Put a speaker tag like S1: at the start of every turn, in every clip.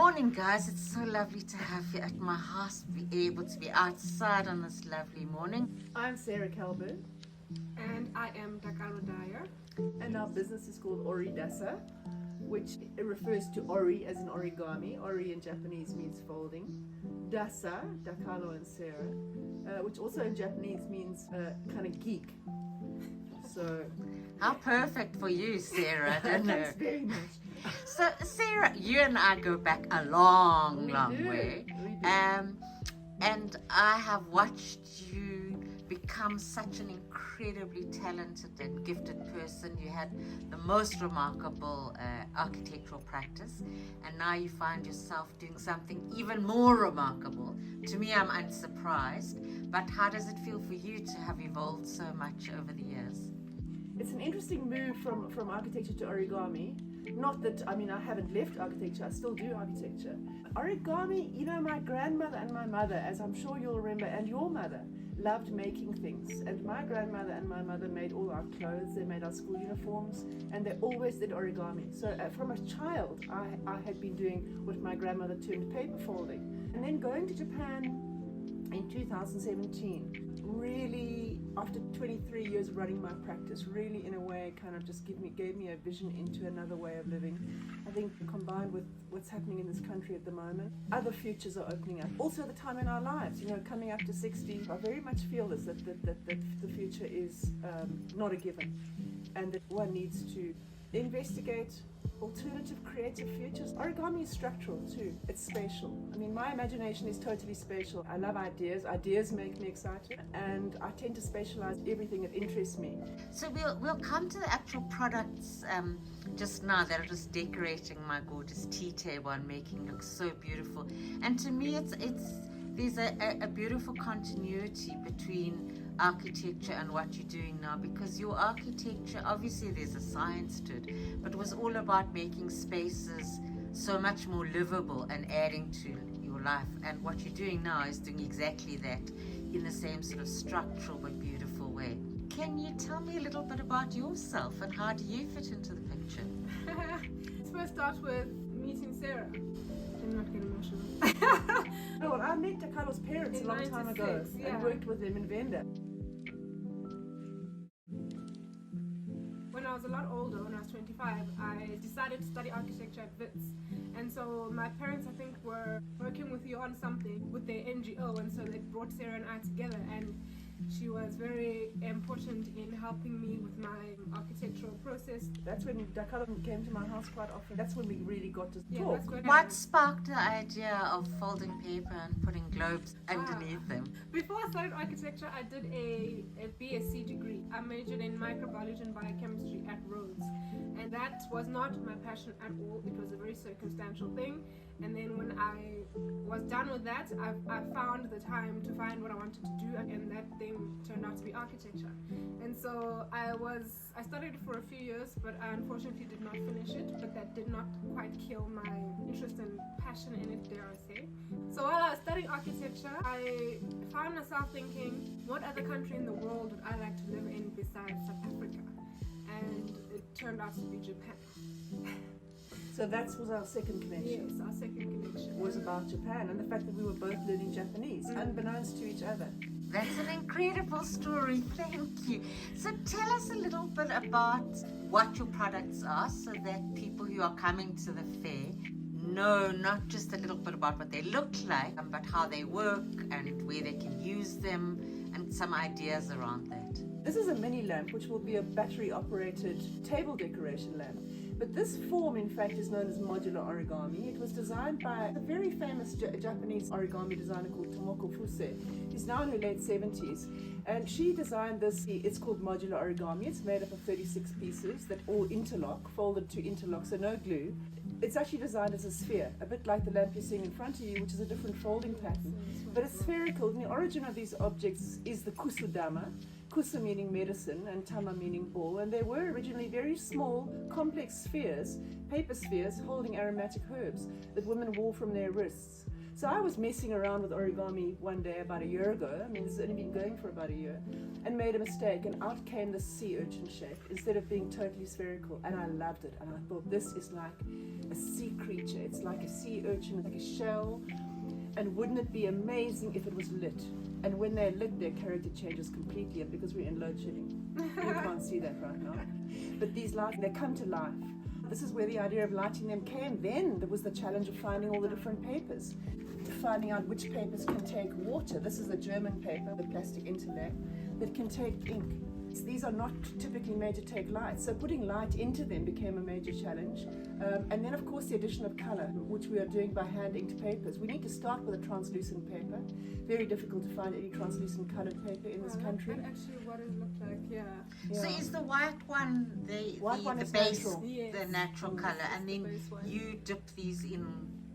S1: Morning, guys. It's so lovely to have you at my house, be able to be outside on this lovely morning.
S2: I'm Sarah Calburn,
S3: And I am Dakalo Dyer.
S2: and our business is called ORI-daSa, which refers to ori as in origami. Ori in Japanese means folding. Dasa, Dakalo and Sarah, which also in Japanese means kind of geek. So,
S1: How perfect for you, Sarah, don't know.
S2: thanks very much.
S1: So, Sarah, you and I go back a long,
S2: We
S1: long
S2: do.
S1: way.
S2: We do.
S1: And I have watched you become such an incredibly talented and gifted person. You had the most remarkable architectural practice, and now you find yourself doing something even more remarkable. To me, I'm unsurprised. But how does it feel for you to have evolved so much over the years?
S2: It's an interesting move from architecture to origami. Not that, I haven't left architecture, I still do architecture. Origami, my grandmother and my mother, as I'm sure you'll remember, and your mother, loved making things. And my grandmother and my mother made all our clothes, they made our school uniforms, and they always did origami. So from a child, I had been doing what my grandmother termed paper folding. And then going to Japan in 2017, really, after 23 years of running my practice, really in a way kind of just gave me a vision into another way of living. I think combined with what's happening in this country at the moment, other futures are opening up. Also the time in our lives, coming up to 60, I very much feel this, that the future is not a given, and that one needs to investigate alternative creative futures. Origami is structural too. It's spatial. My imagination is totally spatial. I love ideas. Ideas make me excited, and I tend to spatialize everything that interests me.
S1: So we'll come to the actual products just now that are just decorating my gorgeous tea table and making it look so beautiful. And to me, there's a beautiful continuity between architecture and what you're doing now, because your architecture, obviously there's a science to it, but it was all about making spaces so much more livable and adding to your life. And what you're doing now is doing exactly that in the same sort of structural but beautiful way. Can you tell me a little bit about yourself and how do you fit into the picture?
S3: Let's first start with meeting Sarah. I'm not getting emotional.
S2: No, I met Dakalo's parents
S3: In
S2: a long time ago
S3: 96, yeah.
S2: and worked with them in Venda.
S3: When I was a lot older, when I was 25, I decided to study architecture at Wits. And so my parents, I think, were working with you on something with their NGO, and so they brought Sarah and I together, and she was very important in helping me with my architectural process.
S2: That's when Dakalo came to my house quite often. That's when we really got to
S3: Yeah,
S2: talk.
S3: that's when
S1: What sparked the idea of folding paper and putting globes underneath them?
S3: Before I started architecture, I did a BSc degree. I majored in microbiology and biochemistry at Rhodes. And that was not my passion at all. It was a very circumstantial thing. And then when I was done with that, I found the time to find what I wanted to do, and that thing turned out to be architecture. And so I studied it for a few years, but I unfortunately did not finish it, but that did not quite kill my interest and passion in it, dare I say. So while I was studying architecture, I found myself thinking, what other country in the world would I like to live in besides South Africa? And it turned out to be Japan.
S2: So that was our second connection.
S3: Yes, our second connection
S2: Was about Japan and the fact that we were both learning Japanese, unbeknownst to each other.
S1: That's an incredible story, thank you. So tell us a little bit about what your products are so that people who are coming to the fair know not just a little bit about what they look like, but how they work and where they can use them and some ideas around that.
S2: This is a mini lamp, which will be a battery-operated table decoration lamp. But this form, in fact, is known as modular origami. It was designed by a very famous Japanese origami designer called Tomoko Fuse. She's now in her late 70s. And she designed this. It's called modular origami. It's made up of 36 pieces that all interlock, folded to interlock, so no glue. It's actually designed as a sphere, a bit like the lamp you're seeing in front of you, which is a different folding pattern. But it's spherical, and the origin of these objects is the kusudama. Kusa meaning medicine and tama meaning ball, and they were originally very small, complex spheres, paper spheres holding aromatic herbs that women wore from their wrists. So I was messing around with origami one day about a year ago. I mean, this has only been going for about a year, and made a mistake, and out came the sea urchin shape instead of being totally spherical, and I loved it. And I thought, this is like a sea creature. It's like a sea urchin, like a shell. And wouldn't it be amazing if it was lit? And when they're lit, their character changes completely. And because we're in load shedding, you can't see that right now. But these lights, they come to life. This is where the idea of lighting them came. Then there was the challenge of finding all the different papers, finding out which papers can take water. This is a German paper, the plastic interlay, that can take ink. These are not typically made to take light, so putting light into them became a major challenge. And then of course the addition of colour, which we are doing by hand inked papers. We need to start with a translucent paper. Very difficult to find any translucent coloured paper in this country.
S3: That's actually what it looked like, yeah.
S1: So is the white one the
S2: is
S1: base,
S2: natural.
S3: Yes.
S1: the natural colour, and
S3: the
S1: then
S3: base one.
S1: you dip these in?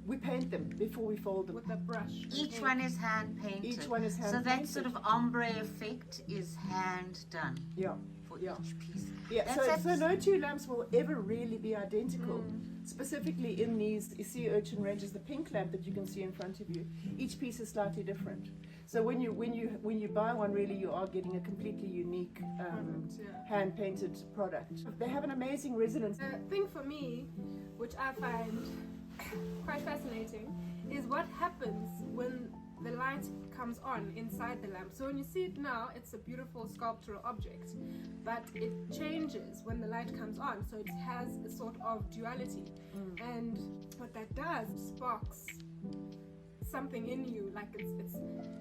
S2: We paint them before we fold them.
S3: With a brush.
S1: Each one is hand painted.
S2: Each one is hand
S1: So that
S2: painted.
S1: sort of ombre effect is hand done
S2: Yeah.
S1: for
S2: Yeah.
S1: each piece.
S2: Yeah,
S1: That's
S2: so no two lamps will ever really be identical. Specifically in these sea urchin ranges, the pink lamp that you can see in front of you, each piece is slightly different. So when you buy one, really you are getting a completely unique hand painted product. They have an amazing resonance.
S3: The thing for me, which I find quite fascinating, is what happens when the light comes on inside the lamp. So when you see it now, it's a beautiful sculptural object, but it changes when the light comes on, so it has a sort of duality. And what that does sparks something in you, like it's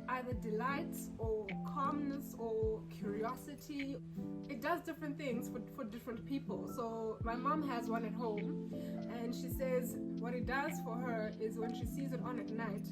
S3: either delight or calmness or curiosity. It does different things for different people. So my mom has one at home, and she says what it does for her is when she sees it on at night,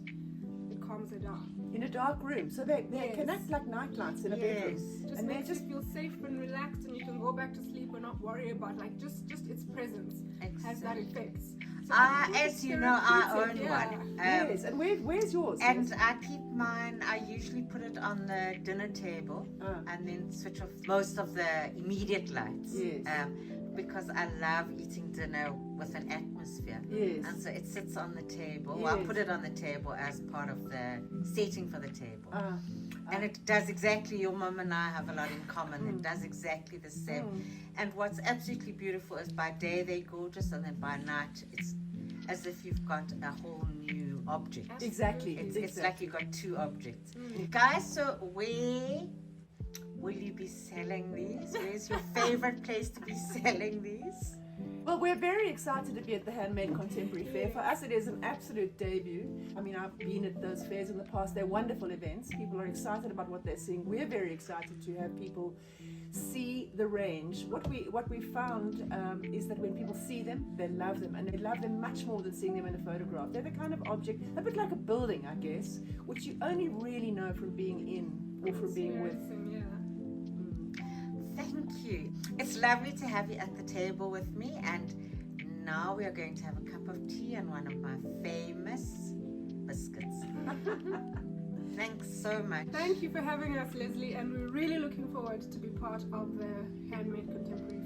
S3: it calms her down.
S2: In a dark room, so they
S3: Yes.
S2: can act like night lights in a bedroom.
S3: Just
S2: And they
S3: makes
S2: just
S3: you feel safe and relaxed, and you can go back to sleep and not worry about just its presence has that effect. So I think
S1: As
S3: it's
S1: you know, I own
S3: therapeutic, yeah.
S1: one.
S2: yes. And where's yours?
S1: And I keep mine, I usually put it on the dinner table and then switch off most of the immediate lights.
S2: Yes.
S1: Because I love eating dinner with an atmosphere.
S2: Yes.
S1: And so it sits on the table. Well, I
S2: Yes.
S1: put it on the table as part of the setting for the table.
S2: Ah.
S1: And it does exactly, your mum and I have a lot in common. It does exactly the same. And what's absolutely beautiful is by day they're gorgeous, and then by night it's as if you've got a whole new object.
S2: Exactly.
S1: It's like you've got two objects. Guys, so where will you be selling these? Where's your favorite place to be selling these?
S2: Well, we're very excited to be at the Handmade Contemporary Fair. For us, it is an absolute debut. I mean, I've been at those fairs in the past. They're wonderful events. People are excited about what they're seeing. We're very excited to have people see the range. What we found is that when people see them, they love them, and they love them much more than seeing them in a photograph. They're the kind of object, a bit like a building, I guess, which you only really know from being in or from being with.
S3: Yeah.
S1: Thank you. It's lovely to have you at the table with me, and now we are going to have a cup of tea and one of my famous biscuits. Thanks so much.
S3: Thank you for having us, Lesley, and we're really looking forward to be part of the Handmade Contemporary